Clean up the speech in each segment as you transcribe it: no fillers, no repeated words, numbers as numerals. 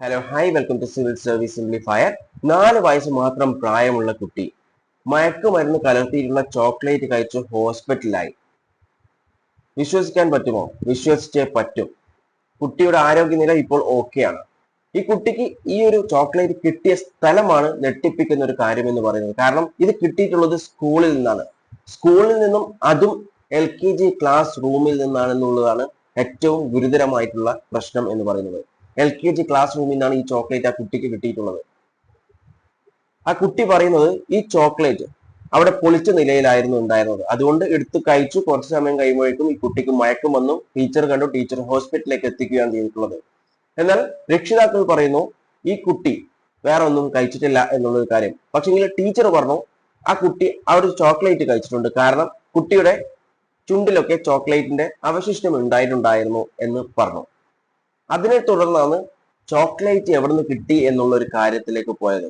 Hello hi welcome to civil service simplifier. 4 വയസ്സ് മാത്രം പ്രായമുള്ള കുട്ടി മയക്കുമരുന്ന് കലർത്തിയിട്ടുള്ള ചോക്ലേറ്റ് കഴിച്ച് ഹോസ്പിറ്റലിലായി. വിശ്വസിക്കാൻ പറ്റുമോ? വിശ്വസിച്ചേ പറ്റും. കുട്ടിയുടെ ആരോഗ്യനില ഇപ്പോൾ ഓക്കെയാണ്. ഈ കുട്ടിക്ക് ഈ ഒരു ചോക്ലേറ്റ് കിട്ടിയ സ്ഥലമാണ് ഞെട്ടിപ്പിക്കുന്ന ഒരു കാര്യം എന്ന് പറയുന്നത്. കാരണം ഇത് കിട്ടിയിട്ടുള്ളത് സ്കൂളിൽ നിന്നാണ്. സ്കൂളിൽ നിന്നും അതും LKG ക്ലാസ് റൂമിൽ നിന്നാണെന്നുള്ളതാണ് ഏറ്റവും ഗുരുതരമായിട്ടുള്ള പ്രശ്നം എന്ന് പറയുന്നത്. LKG ക്ലാസ് റൂമിൽ നിന്നാണ് ഈ ചോക്ലേറ്റ് ആ കുട്ടിക്ക് കിട്ടിയിട്ടുള്ളത്. ആ കുട്ടി പറയുന്നത് ഈ ചോക്ലേറ്റ് അവിടെ പൊളിച്ച നിലയിലായിരുന്നു ഉണ്ടായിരുന്നത്. അതുകൊണ്ട് എടുത്ത് കഴിച്ചു. കുറച്ച് സമയം കഴിയുമ്പോഴേക്കും ഈ കുട്ടിക്ക് മയക്കം വന്നു. ടീച്ചർ കണ്ടു. ടീച്ചർ ഹോസ്പിറ്റലിലേക്ക് എത്തിക്കുകയാണ് ചെയ്തിട്ടുള്ളത്. എന്നാൽ രക്ഷിതാക്കൾ പറയുന്നു ഈ കുട്ടി വേറെ ഒന്നും കഴിച്ചിട്ടില്ല എന്നുള്ളൊരു കാര്യം. പക്ഷെങ്കിൽ ടീച്ചർ പറഞ്ഞു ആ കുട്ടി ആ ഒരു ചോക്ലേറ്റ് കഴിച്ചിട്ടുണ്ട്. കാരണം കുട്ടിയുടെ ചുണ്ടിലൊക്കെ ചോക്ലേറ്റിന്റെ അവശിഷ്ടം ഉണ്ടായിട്ടുണ്ടായിരുന്നു എന്ന് പറഞ്ഞു. അതിനെ തുടർന്നാണ് ചോക്ലേറ്റ് എവിടെ നിന്ന് കിട്ടി എന്നുള്ള ഒരു കാര്യത്തിലേക്ക് പോയത്.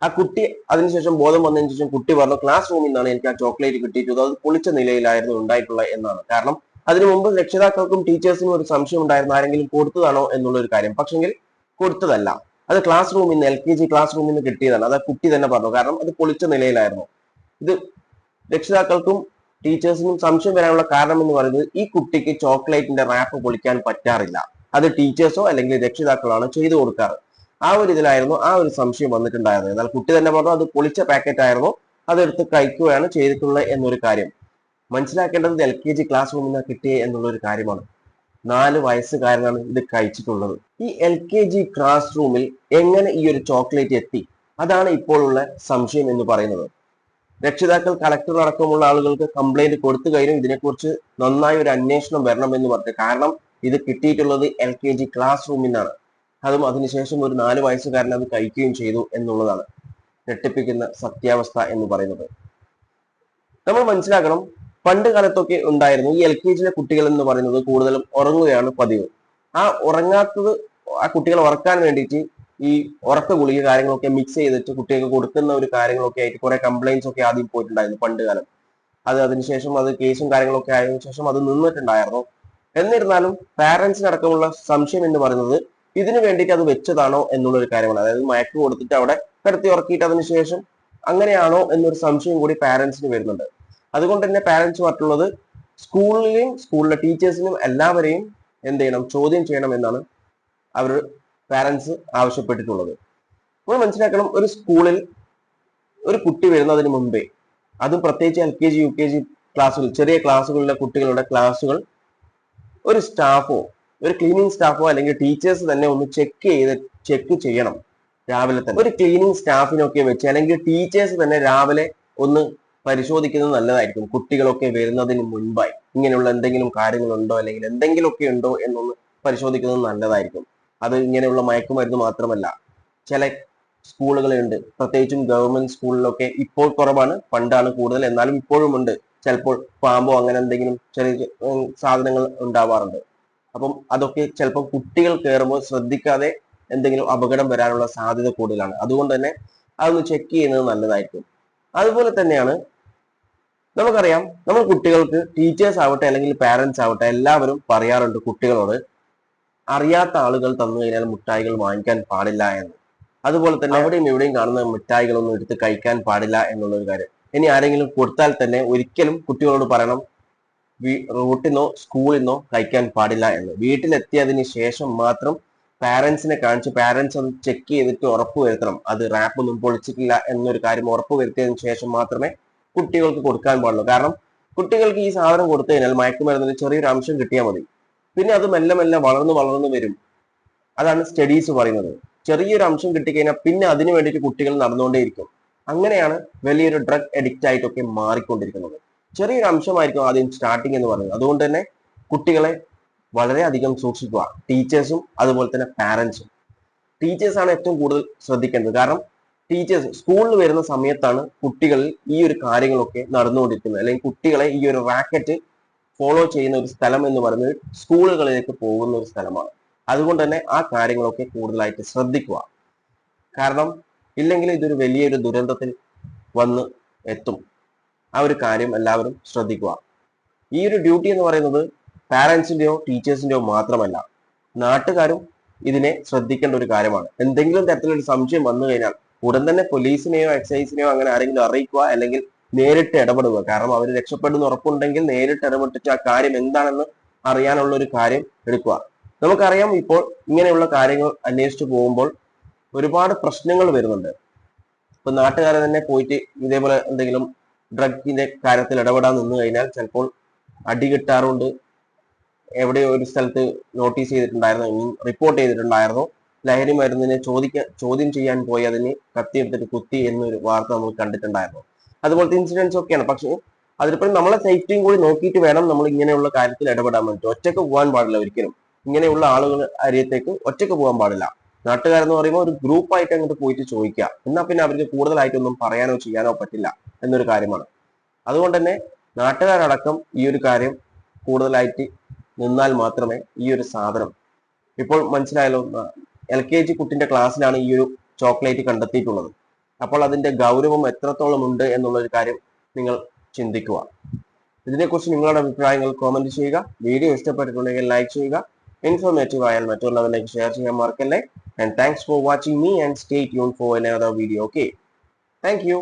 ആ കുട്ടി അതിനുശേഷം ബോധം വന്നതിന് ശേഷം കുട്ടി പറഞ്ഞു ക്ലാസ് റൂമിൽ നിന്നാണ് എനിക്ക് ആ ചോക്ലേറ്റ് കിട്ടിയിട്ടുള്ളത്, അത് പൊളിച്ച നിലയിലായിരുന്നു ഉണ്ടായിട്ടുള്ളത് എന്നാണ്. കാരണം അതിനു മുമ്പ് രക്ഷിതാക്കൾക്കും ടീച്ചേഴ്സിനും ഒരു സംശയം ഉണ്ടായിരുന്നു ആരെങ്കിലും കൊടുത്തതാണോ എന്നുള്ള ഒരു കാര്യം. പക്ഷെങ്കിൽ കൊടുത്തതല്ല, അത് ക്ലാസ് റൂമിൽ നിന്ന് LKG ക്ലാസ് റൂമിൽ നിന്ന് കിട്ടിയതാണ്. അത് ആ കുട്ടി തന്നെ പറഞ്ഞു. കാരണം അത് പൊളിച്ച നിലയിലായിരുന്നു. ഇത് രക്ഷിതാക്കൾക്കും ടീച്ചേഴ്സിനും സംശയം വരാനുള്ള കാരണം എന്ന് പറയുന്നത് ഈ കുട്ടിക്ക് ചോക്ലേറ്റിന്റെ റാപ്പ് പൊളിക്കാൻ പറ്റാറില്ല. അത് ടീച്ചേഴ്സോ അല്ലെങ്കിൽ രക്ഷിതാക്കളാണ് ചെയ്തു കൊടുക്കാറ്. ആ ഒരു ഇതിലായിരുന്നു ആ ഒരു സംശയം വന്നിട്ടുണ്ടായിരുന്നത്. എന്നാൽ കുട്ടി തന്നെ പറഞ്ഞു അത് പൊളിച്ച പാക്കറ്റ് ആയിരുന്നു, അതെടുത്ത് കഴിക്കുകയാണ് ചെയ്തിട്ടുള്ളത് എന്നൊരു കാര്യം. മനസ്സിലാക്കേണ്ടത് LKG ക്ലാസ് റൂമിൽ നിന്ന് കിട്ടിയ എന്നുള്ള ഒരു കാര്യമാണ്. 4 വയസ്സുകാരനാണ് ഇത് കഴിച്ചിട്ടുള്ളത്. ഈ LKG ക്ലാസ് റൂമിൽ എങ്ങനെ ഈ ഒരു ചോക്ലേറ്റ് എത്തി? അതാണ് ഇപ്പോഴുള്ള സംശയം എന്ന് പറയുന്നത്. രക്ഷിതാക്കൾ കളക്ടർ അടക്കമുള്ള ആളുകൾക്ക് കംപ്ലൈന്റ് കൊടുത്തു കഴിഞ്ഞു. ഇതിനെക്കുറിച്ച് നന്നായി ഒരു അന്വേഷണം വരണമെന്ന് പറഞ്ഞു. കാരണം ഇത് കിട്ടിയിട്ടുള്ളത് LKG ക്ലാസ് റൂമിൽ നിന്നാണ്. അതും അതിനുശേഷം ഒരു 4 വയസ്സുകാരൻ അത് കഴിക്കുകയും ചെയ്തു എന്നുള്ളതാണ് ഞെട്ടിപ്പിക്കുന്ന സത്യാവസ്ഥ എന്ന് പറയുന്നത്. നമ്മൾ മനസ്സിലാക്കണം, പണ്ട് കാലത്തൊക്കെ ഉണ്ടായിരുന്നു ഈ LKG കുട്ടികൾ എന്ന് പറയുന്നത് കൂടുതലും ഉറങ്ങുകയാണ് പതിവ്. ആ ഉറങ്ങാത്തത് ആ കുട്ടികളെ ഉറക്കാൻ വേണ്ടിയിട്ട് ഈ ഉറക്ക ഗുളിക കാര്യങ്ങളൊക്കെ മിക്സ് ചെയ്തിട്ട് കുട്ടികൾക്ക് കൊടുക്കുന്ന ഒരു കാര്യങ്ങളൊക്കെ ആയിട്ട് കുറെ കംപ്ലൈന്റ്സ് ഒക്കെ ആദ്യം പോയിട്ടുണ്ടായിരുന്നു പണ്ട് കാലം. അതിനുശേഷം അത് കേസും കാര്യങ്ങളൊക്കെ ആയതിനു ശേഷം അത് നിന്നിട്ടുണ്ടായിരുന്നു. എന്നിരുന്നാലും പാരന്റ്സിന് അടക്കമുള്ള സംശയം എന്ന് പറയുന്നത് ഇതിനു വേണ്ടിയിട്ട് അത് വെച്ചതാണോ എന്നുള്ളൊരു കാര്യമാണ്. അതായത് മയക്ക് കൊടുത്തിട്ട് അവിടെ കിടത്തി ഉറക്കിയിട്ട് അതിനുശേഷം അങ്ങനെയാണോ എന്നൊരു സംശയം കൂടി പാരന്റ്സിന് വരുന്നുണ്ട്. അതുകൊണ്ട് തന്നെ പാരന്റ്സ് പറഞ്ഞിട്ടുള്ളത് സ്കൂളിലെയും സ്കൂളിലെ ടീച്ചേഴ്സിനും എല്ലാവരെയും എന്ത് ചെയ്യണം, ചോദ്യം ചെയ്യണം എന്നാണ് അവർ പാരന്റ്സ് ആവശ്യപ്പെട്ടിട്ടുള്ളത്. നമ്മൾ മനസ്സിലാക്കണം, ഒരു സ്കൂളിൽ ഒരു കുട്ടി വരുന്നതിന് മുമ്പേ, അതും പ്രത്യേകിച്ച് LKG UKG ക്ലാസ്സുകൾ, ചെറിയ ക്ലാസ്സുകളിലെ കുട്ടികളുടെ ക്ലാസ്സുകൾ ഒരു സ്റ്റാഫോ ഒരു ക്ലീനിങ് സ്റ്റാഫോ അല്ലെങ്കിൽ ടീച്ചേഴ്സ് തന്നെ ഒന്ന് ചെക്ക് ചെയ്യണം രാവിലെ തന്നെ. ഒരു ക്ലീനിങ് സ്റ്റാഫിനൊക്കെ വെച്ച് അല്ലെങ്കിൽ ടീച്ചേഴ്സ് തന്നെ രാവിലെ ഒന്ന് പരിശോധിക്കുന്നത് നല്ലതായിരിക്കും. കുട്ടികളൊക്കെ വരുന്നതിന് മുൻപായി ഇങ്ങനെയുള്ള എന്തെങ്കിലും കാര്യങ്ങളുണ്ടോ അല്ലെങ്കിൽ എന്തെങ്കിലുമൊക്കെ ഉണ്ടോ എന്നൊന്ന് പരിശോധിക്കുന്നത് നല്ലതായിരിക്കും. അത് ഇങ്ങനെയുള്ള മയക്കുമരുന്ന് മാത്രമല്ല, ചില സ്കൂളുകളുണ്ട്, പ്രത്യേകിച്ചും ഗവൺമെന്റ് സ്കൂളിലൊക്കെ ഇപ്പോൾ കുറവാണ്, പണ്ടാണ് കൂടുതൽ, എന്നാലും ഇപ്പോഴും ഉണ്ട്. ചിലപ്പോൾ പാമ്പോ അങ്ങനെ എന്തെങ്കിലും ചെറിയ സാധനങ്ങൾ ഉണ്ടാവാറുണ്ട്. അപ്പം അതൊക്കെ ചിലപ്പോൾ കുട്ടികൾ കയറുമ്പോൾ ശ്രദ്ധിക്കാതെ എന്തെങ്കിലും അപകടം വരാനുള്ള സാധ്യത കൂടുതലാണ്. അതുകൊണ്ട് തന്നെ അതൊന്ന് ചെക്ക് ചെയ്യുന്നത് നല്ലതായിരിക്കും. അതുപോലെ തന്നെയാണ് നമുക്കറിയാം, നമ്മൾ കുട്ടികൾക്ക് ടീച്ചേഴ്സ് ആവട്ടെ അല്ലെങ്കിൽ പാരന്റ്സ് ആവട്ടെ എല്ലാവരും പറയാറുണ്ട് കുട്ടികളോട് അറിയാത്ത ആളുകൾ തന്നു കഴിഞ്ഞാൽ മിഠായികൾ വാങ്ങിക്കാൻ പാടില്ല എന്ന്. അതുപോലെ തന്നെ അവിടെയും ഇവിടെയും കാണുന്ന മിഠായികളൊന്നും എടുത്ത് കഴിക്കാൻ പാടില്ല എന്നുള്ളൊരു കാര്യം. ഇനി ആരെങ്കിലും കൊടുത്താൽ തന്നെ ഒരിക്കലും കുട്ടികളോട് പറയണം റൂട്ടിൽ നിന്നോ സ്കൂളിൽ നിന്നോ കഴിക്കാൻ പാടില്ല എന്ന്. വീട്ടിലെത്തിയതിന് ശേഷം മാത്രം പാരന്റ്സിനെ കാണിച്ച് പാരന്റ്സ് അത് ചെക്ക് ചെയ്തിട്ട് ഉറപ്പ് വരുത്തണം അത് റാപ്പൊന്നും പൊളിച്ചിട്ടില്ല എന്നൊരു കാര്യം ഉറപ്പ് വരുത്തിയതിനു ശേഷം മാത്രമേ കുട്ടികൾക്ക് കൊടുക്കാൻ പാടുള്ളൂ. കാരണം കുട്ടികൾക്ക് ഈ സാധനം കൊടുത്തു കഴിഞ്ഞാൽ മയക്കുമരുന്നിന് ചെറിയൊരു അംശം കിട്ടിയാൽ മതി, പിന്നെ അത് മെല്ലെ മെല്ലെ വളർന്നു വളർന്നു വരും. അതാണ് സ്റ്റഡീസ് പറയുന്നത്. ചെറിയൊരു അംശം കിട്ടിക്കഴിഞ്ഞാൽ പിന്നെ അതിനു വേണ്ടിയിട്ട് കുട്ടികൾ നടന്നുകൊണ്ടേയിരിക്കും. അങ്ങനെയാണ് വലിയൊരു ഡ്രഗ് അഡിക്റ്റ് ആയിട്ടൊക്കെ മാറിക്കൊണ്ടിരിക്കുന്നത്. ചെറിയൊരു അംശമായിരിക്കും ആദ്യം സ്റ്റാർട്ടിങ് എന്ന് പറയുന്നത്. അതുകൊണ്ട് തന്നെ കുട്ടികളെ വളരെയധികം സൂക്ഷിക്കുക, ടീച്ചേഴ്സും അതുപോലെ തന്നെ പാരന്റ്സും. ടീച്ചേഴ്സാണ് ഏറ്റവും കൂടുതൽ ശ്രദ്ധിക്കേണ്ടത്. കാരണം ടീച്ചേഴ്സ് സ്കൂളിൽ വരുന്ന സമയത്താണ് കുട്ടികളിൽ ഈ ഒരു കാര്യങ്ങളൊക്കെ നടന്നുകൊണ്ടിരിക്കുന്നത്. അല്ലെങ്കിൽ കുട്ടികളെ ഈ ഒരു റാക്കറ്റ് ഫോളോ ചെയ്യുന്ന ഒരു സ്ഥലം എന്ന് പറയുന്നത് സ്കൂളുകളിലേക്ക് പോകുന്ന ഒരു സ്ഥലമാണ്. അതുകൊണ്ട് തന്നെ ആ കാര്യങ്ങളൊക്കെ കൂടുതലായിട്ട് ശ്രദ്ധിക്കുക. കാരണം ഇല്ലെങ്കിൽ ഇതൊരു വലിയൊരു ദുരന്തത്തിൽ വന്ന് എത്തും. ആ ഒരു കാര്യം എല്ലാവരും ശ്രദ്ധിക്കുക. ഈ ഒരു ഡ്യൂട്ടി എന്ന് പറയുന്നത് പാരന്റ്സിന്റെയോ ടീച്ചേഴ്സിന്റെയോ മാത്രമല്ല, നാട്ടുകാരും ഇതിനെ ശ്രദ്ധിക്കേണ്ട ഒരു കാര്യമാണ്. എന്തെങ്കിലും തരത്തിലൊരു സംശയം വന്നു കഴിഞ്ഞാൽ ഉടൻ തന്നെ പോലീസിനെയോ എക്സൈസിനെയോ അങ്ങനെ ആരെങ്കിലും അറിയിക്കുക, അല്ലെങ്കിൽ നേരിട്ട് ഇടപെടുക. കാരണം അവർ രക്ഷപ്പെടുന്ന ഉറപ്പുണ്ടെങ്കിൽ നേരിട്ട് ഇടപെട്ടിട്ട് ആ കാര്യം എന്താണെന്ന് അറിയാനുള്ള ഒരു കാര്യം എടുക്കുക. നമുക്കറിയാം, ഇപ്പോൾ ഇങ്ങനെയുള്ള കാര്യങ്ങൾ അന്വേഷിച്ചു പോകുമ്പോൾ ഒരുപാട് പ്രശ്നങ്ങൾ വരുന്നുണ്ട്. ഇപ്പൊ നാട്ടുകാരെ തന്നെ പോയിട്ട് ഇതേപോലെ എന്തെങ്കിലും ഡ്രഗിന്റെ കാര്യത്തിൽ ഇടപെടാൻ നിന്ന് കഴിഞ്ഞാൽ ചിലപ്പോൾ അടി കിട്ടാറുണ്ട്. എവിടെയോ ഒരു സ്ഥലത്ത് നോട്ടീസ് ചെയ്തിട്ടുണ്ടായിരുന്നു, റിപ്പോർട്ട് ചെയ്തിട്ടുണ്ടായിരുന്നു, ലഹരി മരുന്നിനെ ചോദ്യം ചെയ്യാൻ പോയി അതിന് കത്തിയെടുത്തിട്ട് കുത്തി എന്നൊരു വാർത്ത നമ്മൾ കണ്ടിട്ടുണ്ടായിരുന്നു. അതുപോലത്തെ ഇൻസിഡൻസ് ഒക്കെയാണ്. പക്ഷേ അതിലിപ്പോൾ നമ്മളെ സേഫ്റ്റിയും കൂടി നോക്കിയിട്ട് വേണം നമ്മൾ ഇങ്ങനെയുള്ള കാര്യത്തിൽ ഇടപെടാൻ വേണ്ടി. ഒറ്റയ്ക്ക് പോകാൻ പാടില്ല ഒരിക്കലും. ഇങ്ങനെയുള്ള ആളുകൾ അരിയത്തേക്ക് ഒറ്റയ്ക്ക് പോകാൻ പാടില്ല. നാട്ടുകാരെന്ന് പറയുമ്പോൾ ഒരു ഗ്രൂപ്പായിട്ട് അങ്ങോട്ട് പോയിട്ട് ചോദിക്കുക, എന്നാൽ പിന്നെ അവർക്ക് കൂടുതലായിട്ടൊന്നും പറയാനോ ചെയ്യാനോ പറ്റില്ല എന്നൊരു കാര്യമാണ്. അതുകൊണ്ട് തന്നെ നാട്ടുകാരടക്കം ഈ ഒരു കാര്യം കൂടുതലായിട്ട് നിന്നാൽ മാത്രമേ ഈ ഒരു സാധനം, ഇപ്പോൾ മനസ്സിലായല്ലോ, LKG കുട്ടിന്റെ ക്ലാസ്സിലാണ് ഈ ഒരു ചോക്ലേറ്റ് കണ്ടെത്തിയിട്ടുള്ളത്. അപ്പോൾ അതിന്റെ ഗൗരവം എത്രത്തോളം ഉണ്ട് എന്നുള്ളൊരു കാര്യം നിങ്ങൾ ചിന്തിക്കുക. ഇതിനെക്കുറിച്ച് നിങ്ങളുടെ അഭിപ്രായങ്ങൾ കോമന്റ് ചെയ്യുക. വീഡിയോ ഇഷ്ടപ്പെട്ടിട്ടുണ്ടെങ്കിൽ ലൈക്ക് ചെയ്യുക. ഇൻഫോർമേറ്റീവ് ആയാൽ മറ്റുള്ളവരിലേക്ക് ഷെയർ ചെയ്യാൻ മറക്കല്ലേ. And thanks for watching me and stay tuned for another video. Okay, thank you.